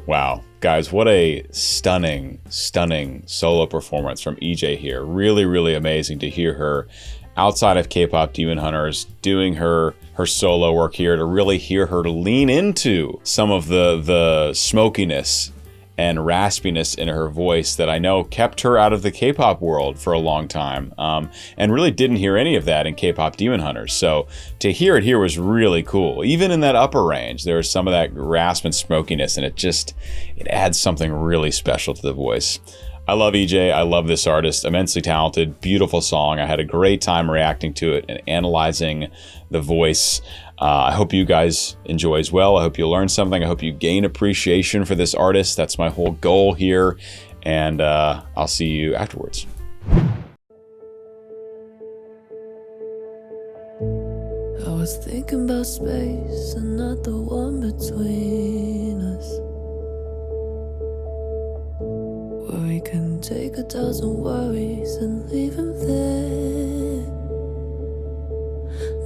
Wow, guys, what a stunning solo performance from EJAE here. Really, really amazing to hear her outside of K-pop Demon Hunters doing her solo work here, to really hear her lean into some of the smokiness and raspiness in her voice that I know kept her out of the K-pop world for a long time, and really didn't hear any of that in K-pop Demon Hunters. So to hear it here was really cool. Even in that upper range, there was some of that rasp and smokiness, and it adds something really special to the voice. I love EJAE. I love this artist. Immensely talented, beautiful song. I had a great time reacting to it and analyzing the voice. I hope you guys enjoy as well. I hope you learn something. I hope you gain appreciation for this artist. That's my whole goal here. And I'll see you afterwards. I was thinking about space and not the one between us, where we can take 1,000 worries and leave them there.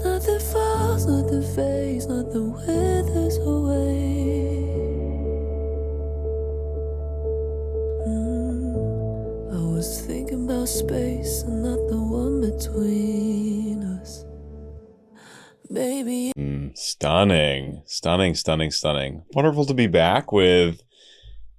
Nothing falls, nothing fades, nothing withers away. I was thinking about space and not the one between us. Baby. Stunning. Wonderful to be back with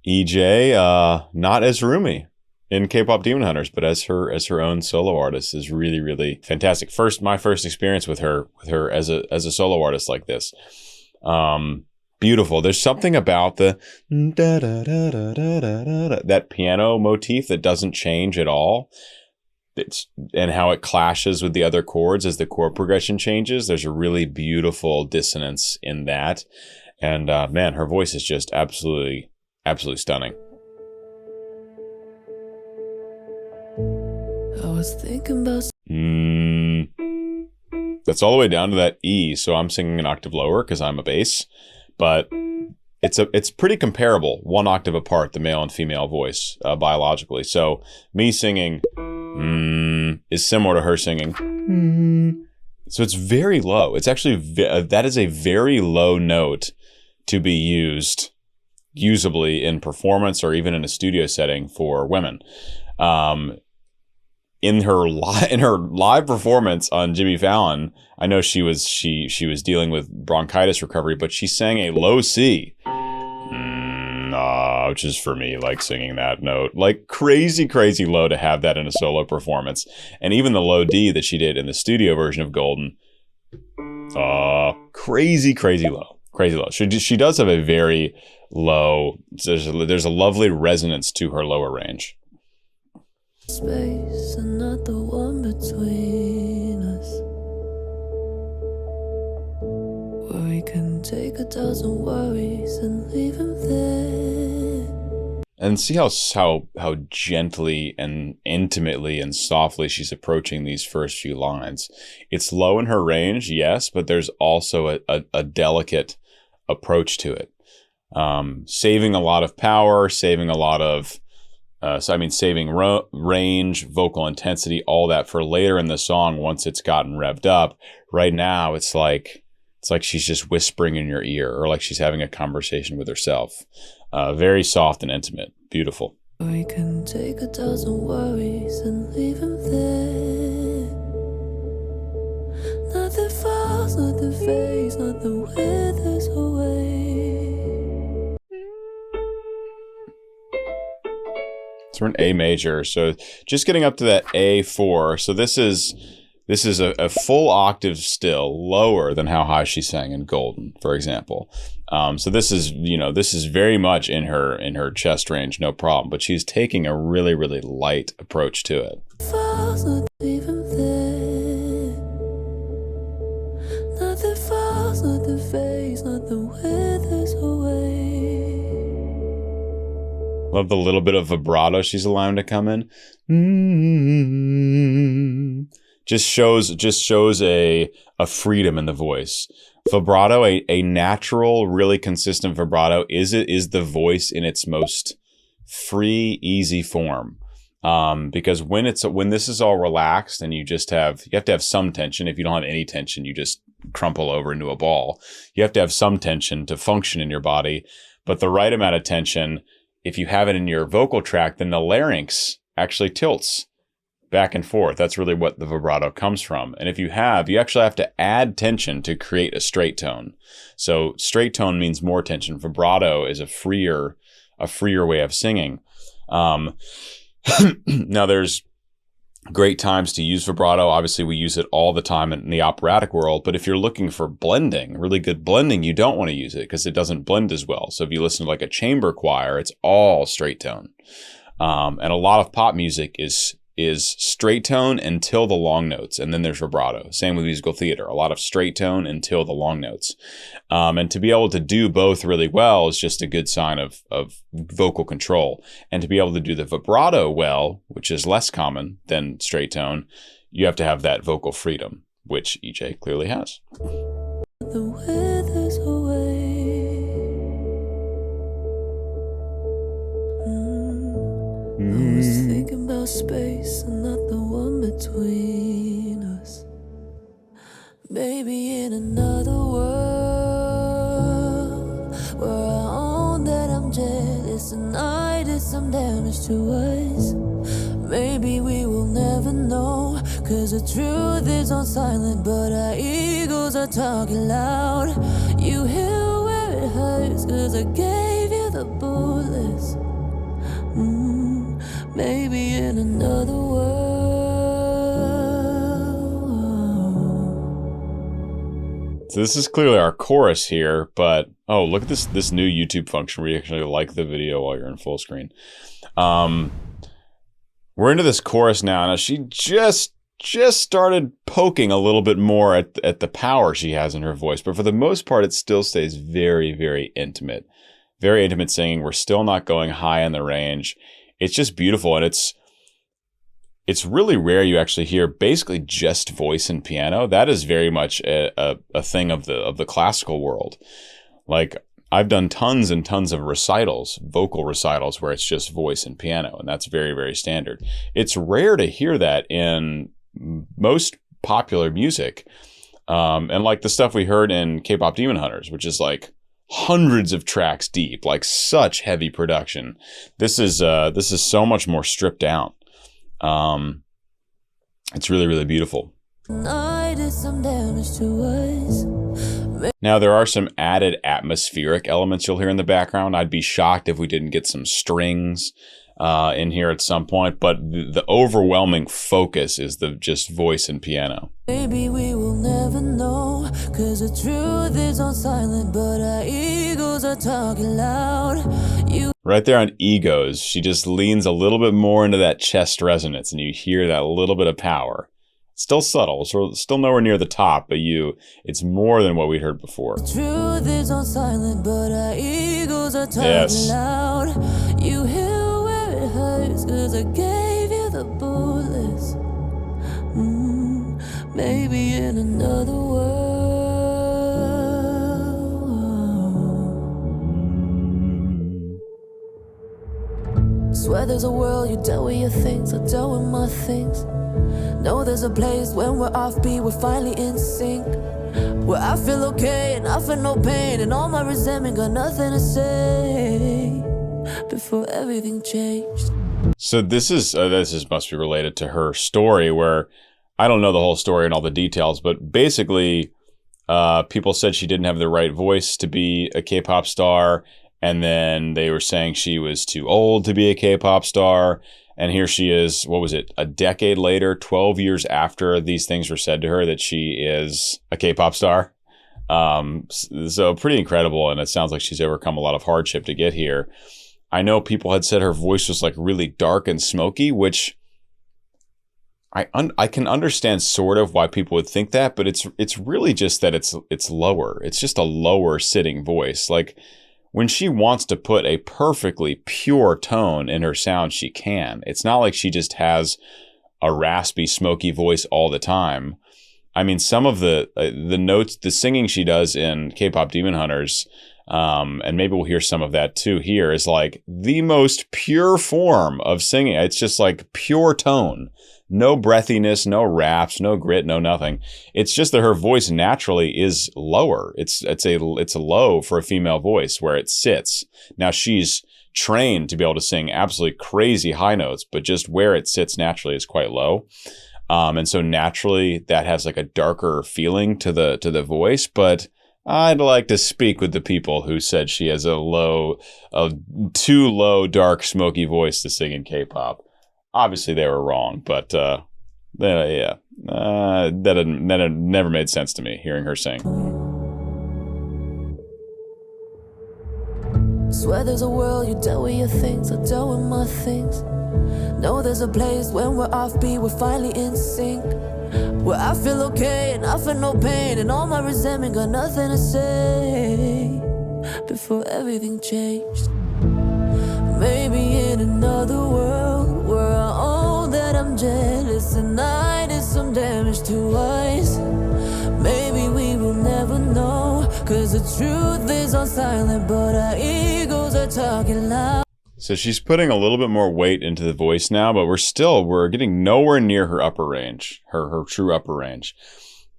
EJAE, not as Rumi in K-pop Demon Hunters, but as her own solo artist, is really, really fantastic. My first experience with her as a solo artist like this. Beautiful. There's something about the that piano motif that doesn't change at all. And how it clashes with the other chords as the chord progression changes. There's a really beautiful dissonance in that. And man, her voice is just absolutely stunning. I was thinking about That's all the way down to that E, so I'm singing an octave lower because I'm a bass, but it's pretty comparable, one octave apart, the male and female voice biologically. So me singing is similar to her singing. So it's very low. It's actually that is a very low note to be usably in performance or even in a studio setting for women. In her live performance on Jimmy Fallon, I know she was dealing with bronchitis recovery, but she sang a low C, which is for me like singing that note, like crazy low to have that in a solo performance. And even the low D that she did in the studio version of Golden, crazy low. She does have a very low. There's a lovely resonance to her lower range. space and not the one between us, where we can take 1,000 worries and leave them there. And see how gently and intimately and softly she's approaching these first few lines. It's low in her range, yes, but there's also a delicate approach to it. Saving a lot of power, saving a lot of saving range, vocal intensity, all that for later in the song once it's gotten revved up. Right now, it's like she's just whispering in your ear, or like she's having a conversation with herself. Very soft and intimate. Beautiful. We can take 1,000 worries and leave them there. Nothing falls, nothing fades, nothing withers away. So we're in A major. So just getting up to that A4. So this is a full octave still lower than how high she sang in Golden, for example. So this is very much in her chest range, no problem. But she's taking a really, really light approach to it. Falls, not even there. Nothing falls, nothing fades, nothing withers away. Love the little bit of vibrato she's allowing to come in. Just shows a freedom in the voice. Vibrato, a natural, really consistent vibrato is the voice in its most free, easy form. Because when this is all relaxed and you have to have some tension. If you don't have any tension, you just crumple over into a ball. You have to have some tension to function in your body. But the right amount of tension, if you have it in your vocal tract, then the larynx actually tilts back and forth. That's really what the vibrato comes from. And if you actually have to add tension to create a straight tone. So straight tone means more tension. Vibrato is a freer way of singing. Now there's great times to use vibrato. Obviously, we use it all the time in the operatic world. But if you're looking for blending, really good blending, you don't want to use it because it doesn't blend as well. So if you listen to like a chamber choir, it's all straight tone. And a lot of pop music is straight tone until the long notes, and then there's vibrato. Same with musical theater, a lot of straight tone until the long notes. And to be able to do both really well is just a good sign of vocal control. And to be able to do the vibrato well, which is less common than straight tone, you have to have that vocal freedom, which EJAE clearly has. The weather's away. I was thinking about space and not the one between us. Maybe in another world where I own that I'm jealous and I did some damage to us. Maybe we will never know, cause the truth is on silent, but our egos are talking loud. You hear where it hurts, cause I gave you the bullets. Maybe in another world. So this is clearly our chorus here, but oh, look at this new YouTube function where you actually like the video while you're in full screen. We're into this chorus now. Now she just started poking a little bit more at the power she has in her voice, but for the most part, it still stays very, very intimate. Very intimate singing. We're still not going high in the range. It's just beautiful, and it's really rare you actually hear basically just voice and piano. That is very much a thing of the classical world. Like, I've done tons and tons of recitals, vocal recitals, where it's just voice and piano, and that's very, very standard. It's rare to hear that in most popular music, and like the stuff we heard in K-pop Demon Hunters, which is like hundreds of tracks deep, like such heavy production. This is so much more stripped down. It's really, really beautiful. I did some damage to us. Now there are some added atmospheric elements you'll hear in the background. I'd be shocked if we didn't get some strings in here at some point, but the overwhelming focus is the just voice and piano. Maybe we will never know, cause the truth is on silent, but our egos are talking loud. Right there on egos, she just leans a little bit more into that chest resonance, and you hear that little bit of power. Still subtle, so still nowhere near the top, but it's more than what we heard before. The truth is on silent, but our egos are talking loud. You hear where it hurts, cause I gave you the bullets. Maybe in another world. Swear there's a world you dealt with your things, I dealt with my things. Know there's a place when we're offbeat, we're finally in sync, where I feel okay and I feel no pain, and all my resentment got nothing to say before everything changed. So this must be related to her story, where I don't know the whole story and all the details, but basically people said she didn't have the right voice to be a K-pop star, and then they were saying she was too old to be a K-pop star. And here she is, what was it, a decade later, 12 years after these things were said to her, that she is a K-pop star. So pretty incredible, and it sounds like she's overcome a lot of hardship to get here. I know people had said her voice was like really dark and smoky, which I can understand sort of why people would think that, but it's really just that it's lower. It's just a lower sitting voice. Like, when she wants to put a perfectly pure tone in her sound, she can. It's not like she just has a raspy, smoky voice all the time. I mean, some of the notes, the singing she does in K-pop Demon Hunters, and maybe we'll hear some of that too here, is like the most pure form of singing. It's just like pure tone. No breathiness, no raps, no grit, no nothing. It's just that her voice naturally is lower. It's a low for a female voice where it sits. Now she's trained to be able to sing absolutely crazy high notes, but just where it sits naturally is quite low. And so naturally that has like a darker feeling to the voice, but I'd like to speak with the people who said she has a too low, dark, smoky voice to sing in K-pop. Obviously they were wrong, but that had never made sense to me hearing her sing. Swear there's a world you dealt with your things, I dealt with my things. Know there's a place when we're offbeat, we're finally in sync. Where I feel okay and I feel no pain, and all my resentment got nothing to say. Before everything changed. Maybe in another world where I own that I'm jealous and I did some damage to us. Maybe we will never know, cause the truth is on silent, but our egos are talking loud. So she's putting a little bit more weight into the voice now, but we're getting nowhere near her upper range, her true upper range.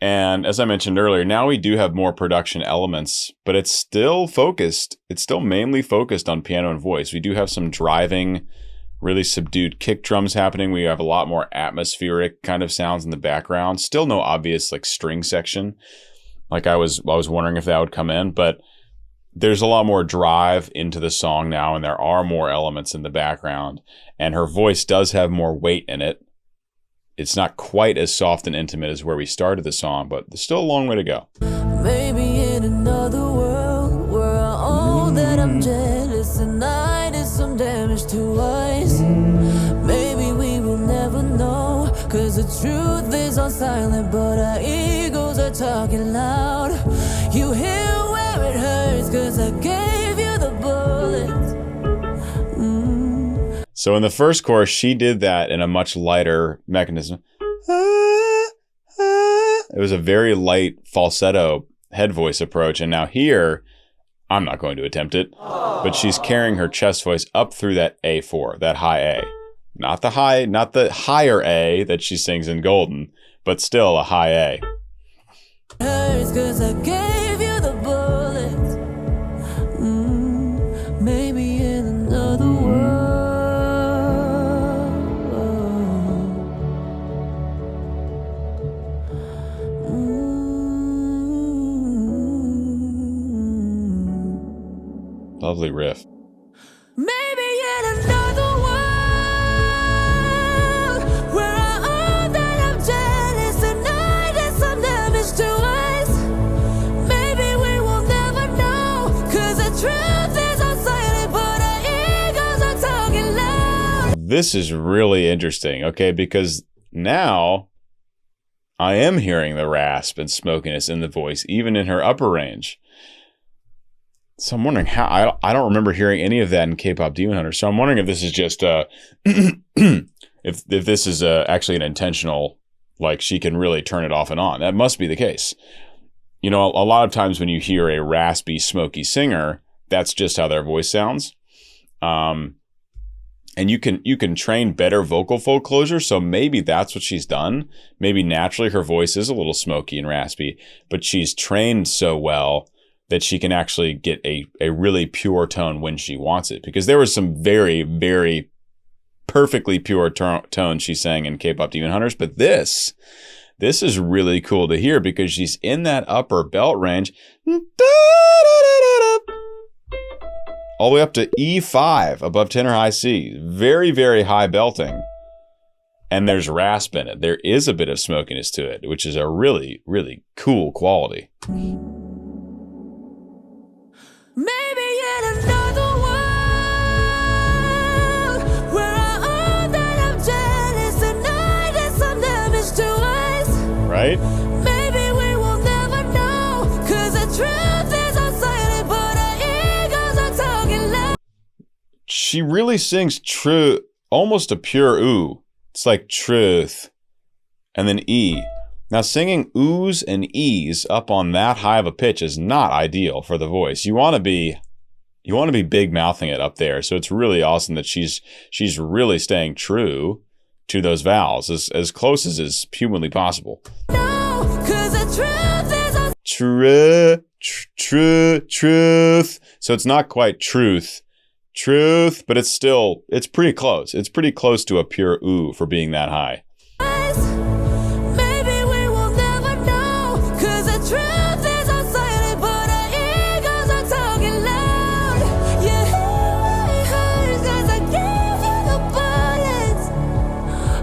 And as I mentioned earlier, now we do have more production elements, but it's still focused. It's still mainly focused on piano and voice. We do have some driving, really subdued kick drums happening. We have a lot more atmospheric kind of sounds in the background. Still no obvious like string section. Like I was wondering if that would come in, but there's a lot more drive into the song now, and there are more elements in the background, and her voice does have more weight in it. It's not quite as soft and intimate as where we started the song, but there's still a long way to go. Maybe in another world where I own that I'm jealous and I did some damage to us. Maybe we will never know, cause the truth is on silent, but our egos are talking loud. You hear where it hurts, cause I gave you the bullets. So in the first chorus, she did that in a much lighter mechanism. It was a very light falsetto head voice approach. And now here, I'm not going to attempt it, but she's carrying her chest voice up through that A4, that high A. Not the higher A that she sings in Golden, but still a high A. Hurts 'cause I gave you the bullets. Maybe in another world. Lovely riff. Maybe in another world where I own that I'm jealous and I did some damage to us. Maybe we will never know, 'cause the truth is on silent, but our egos are talking loud. This is really interesting, okay, because now I am hearing the rasp and smokiness in the voice, even in her upper range. So I'm wondering how, I don't remember hearing any of that in K-pop Demon Hunter. So I'm wondering if this is just, if this is actually an intentional, like she can really turn it off and on. That must be the case. You know, a lot of times when you hear a raspy, smoky singer, that's just how their voice sounds. And you can train better vocal fold closure. So maybe that's what she's done. Maybe naturally her voice is a little smoky and raspy, but she's trained so well that she can actually get a really pure tone when she wants it. Because there was some very, very perfectly pure tone she sang in K-pop Demon Hunters. But this is really cool to hear because she's in that upper belt range. All the way up to E5 above tenor high C. Very, very high belting. And there's rasp in it. There is a bit of smokiness to it, which is a really, really cool quality. Maybe in another world where I own that I'm jealous and I did some damage to us. Right? Maybe we will never know, 'cause the truth is on silent, but our egos are talking loud. She really sings true, almost a pure ooh. It's like truth. And then E. Now, singing oohs and e's up on that high of a pitch is not ideal for the voice. You want to be big mouthing it up there. So it's really awesome that she's really staying true to those vowels as close as is humanly possible. No, 'cause the truth is on Truth. So it's not quite truth, but it's pretty close. It's pretty close to a pure ooh for being that high. us. Maybe we will never know, 'cause the truth is on silent, but our egos are talking loud. Yeah, it hurts 'cause I gave you the bullets.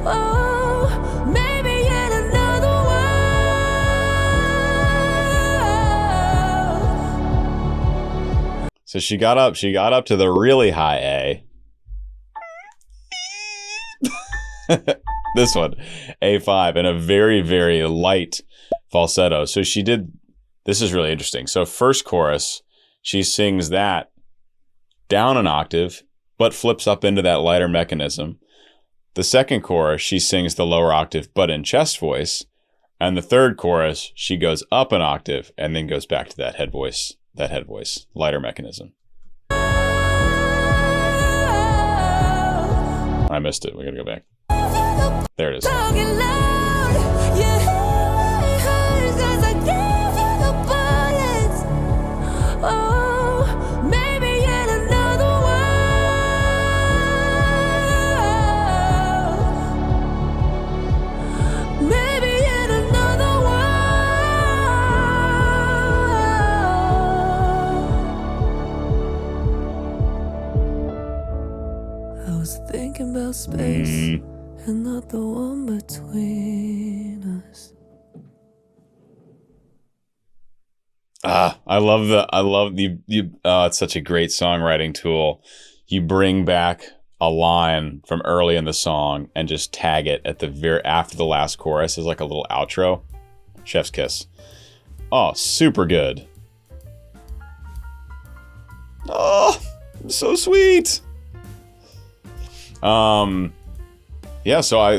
Oh, maybe yet another one. So she got up to the really high A. This one, A5, and a very, very light falsetto. So this is really interesting. So first chorus, she sings that down an octave, but flips up into that lighter mechanism. The second chorus, she sings the lower octave, but in chest voice. And the third chorus, she goes up an octave and then goes back to that head voice, lighter mechanism. I missed it. We gotta go back. There it is. Talking loud. Yeah, it hurts 'cause I gave you the bullets. Oh, maybe yet another one. Maybe yet another one. I was thinking about space. And not the one between us. I love it's such a great songwriting tool. You bring back a line from early in the song and just tag it at after the last chorus as like a little outro. Chef's kiss. Oh, super good. Oh, so sweet. Yeah, so I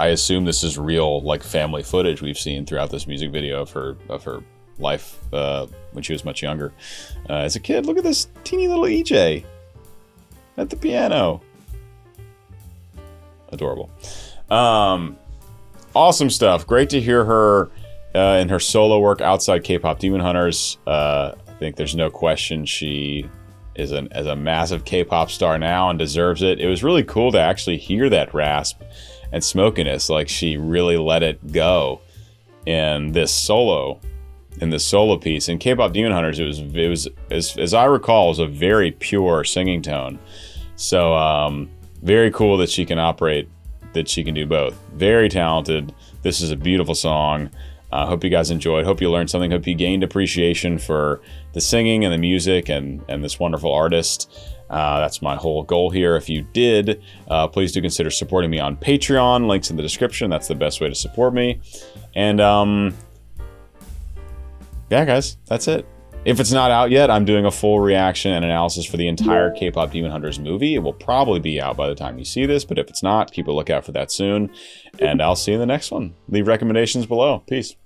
assume this is real, like, family footage we've seen throughout this music video of her life when she was much younger. As a kid, look at this teeny little EJ at the piano. Adorable. Awesome stuff. Great to hear her in her solo work outside K-pop Demon Hunters. I think there's no question she is a massive K-pop star now and deserves it. It was really cool to actually hear that rasp and smokiness, like she really let it go in this solo piece. In K-pop Demon Hunters, it was as I recall, it was a very pure singing tone. So very cool that she can do both. Very talented. This is a beautiful song. Hope you guys enjoyed. Hope you learned something. Hope you gained appreciation for the singing and the music and this wonderful artist. That's my whole goal here. If you did, please do consider supporting me on Patreon. Links in the description. That's the best way to support me. And yeah, guys, that's it. If it's not out yet, I'm doing a full reaction and analysis for the entire K-pop Demon Hunters movie. It will probably be out by the time you see this, but if it's not, keep a lookout for that soon. And I'll see you in the next one. Leave recommendations below. Peace.